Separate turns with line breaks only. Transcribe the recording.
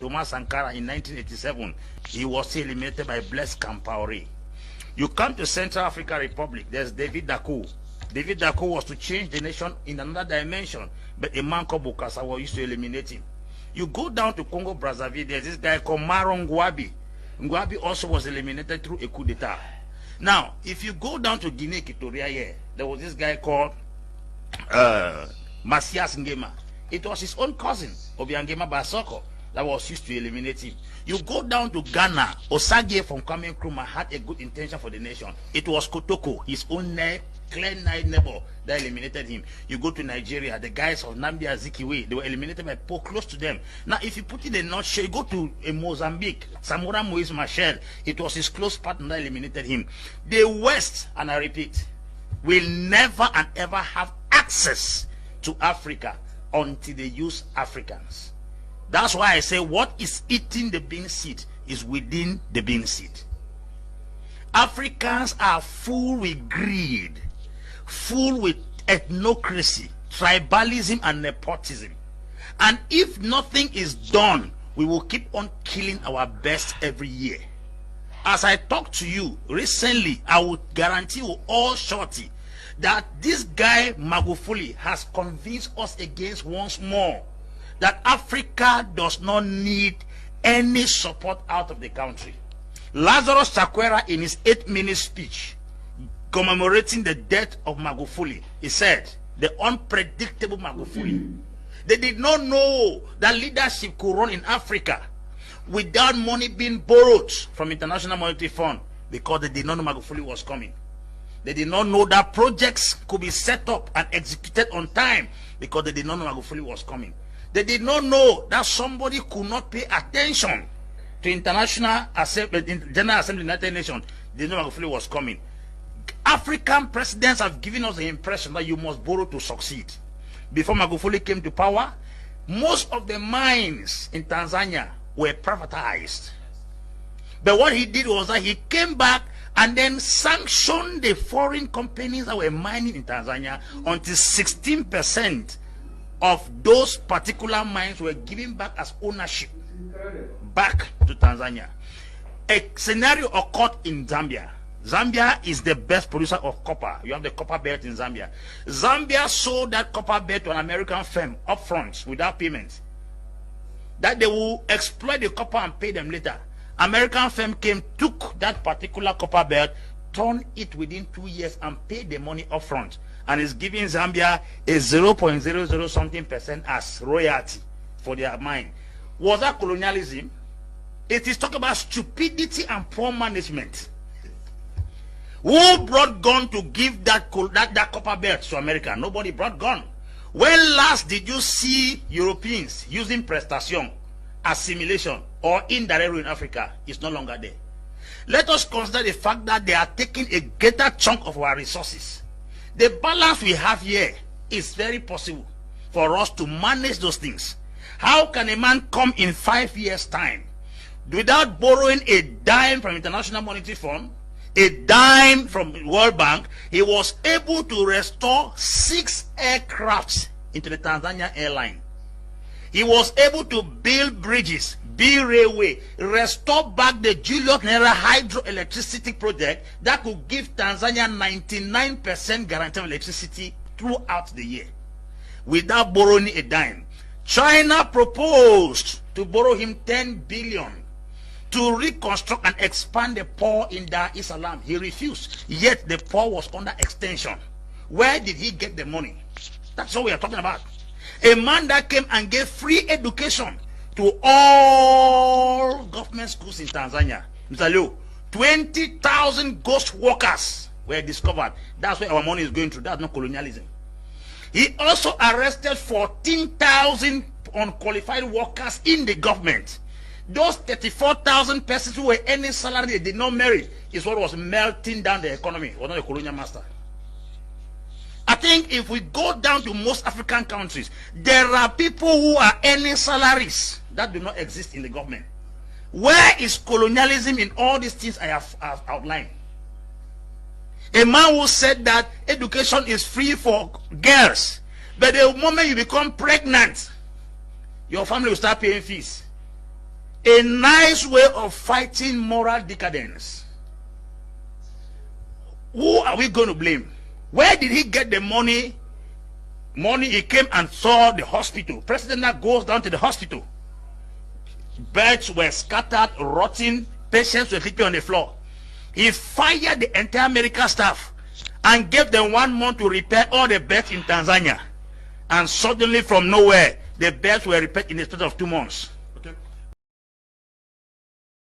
Thomas Sankara in 1987. He was eliminated by Blaise Compaoré. You come to Central African Republic, there's David Dacko. David Dacko was to change the nation in another dimension, but a man called Bokassa used to eliminate him. You go down to Congo Brazzaville, there's this guy called Maro Ngouabi. Ngouabi also was eliminated through a coup d'etat. Now, if you go down to Guinea Equatorial here, there was this guy called Masias Ngema. It was his own cousin, Obiangema Basoko, that was used to eliminate him. You go down to Ghana, Osagie from Kwame Nkrumah had a good intention for the nation. It was Kotoko, his own clear neighbor, that eliminated him. You go to Nigeria, the guys of Nnamdi Azikiwe, they were eliminated by Paul close to them. Now, if you put it in a nutshell, you go to Mozambique, Samora Moise Machel, it was his close partner that eliminated him. The West, and I repeat, will never and ever have access to Africa until they use Africans. That's why I say what is eating the bean seed is within the bean seed. Africans are full with greed, full with ethnocracy, tribalism, and nepotism. And if nothing is done, we will keep on killing our best every year. As I talk to you recently, I will guarantee you all shorty that this guy Magufuli has convinced us against once more that Africa does not need any support out of the country. Lazarus Chakwera, in his 8-minute speech commemorating the death of Magufuli, he said, the unpredictable Magufuli. They did not know that leadership could run in Africa without money being borrowed from International Monetary Fund, because they did not know Magufuli was coming. They did not know that projects could be set up and executed on time, because they did not know Magufuli was coming. They did not know that somebody could not pay attention to General Assembly of the United Nations. They did not know Magufuli was coming. African presidents have given us the impression that you must borrow to succeed. Before Magufuli came to power, most of the mines in Tanzania were privatized. But what he did was that he came back and then sanctioned the foreign companies that were mining in Tanzania until 16% of those particular mines were given back as ownership back to Tanzania. A scenario occurred in Zambia. Zambia is the best producer of copper. You have the copper belt in Zambia. Zambia sold that copper belt to an American firm up front without payment, that they will exploit the copper and pay them later. American firm came, took that particular copper belt, turned it within 2 years and paid the money up front, and is giving Zambia a 0.00 something% as royalty for their mine. Was that colonialism? It is talking about stupidity and poor management. Who brought gun to give that copper belt to America? Nobody brought gun. When last did you see Europeans using prestation, assimilation, or indirect rule in Africa? It's no longer there. Let us consider the fact that they are taking a greater chunk of our resources. The balance we have here is very possible for us to manage those things. How can a man come in 5 years' time without borrowing a dime from International Monetary Fund, a dime from World Bank? He was able to restore 6 aircrafts into the Tanzania airline. He was able to build bridges, build railway, restore back the Julius Nyerere hydroelectricity project that could give Tanzania 99% guarantee of electricity throughout the year without borrowing a dime. China proposed to borrow him 10 billion to reconstruct and expand the port in Dar es Salaam. He refused, yet the port was under extension. Where did he get the money? That's what we are talking about. A man that came and gave free education to all government schools in Tanzania. Mr. Leo, 20,000 ghost workers were discovered. That's where our money is going through. That's not colonialism. He also arrested 14,000 unqualified workers in the government. Those 34,000 persons who were earning salary they did not merit is what was melting down the economy. It was not a colonial master. I think if we go down to most African countries, there are people who are earning salaries that do not exist in the government. Where is colonialism in all these things I have outlined? A man who said that education is free for girls, but the moment you become pregnant, your family will start paying fees. A nice way of fighting moral decadence. Who are we going to blame? Where did he get the money? He came and saw the hospital. President now goes down to the hospital. Beds were scattered, rotting, patients were sleeping on the floor. He fired the entire medical staff and gave them 1 month to repair all the beds in Tanzania. And suddenly from nowhere, the beds were repaired in a space of 2 months.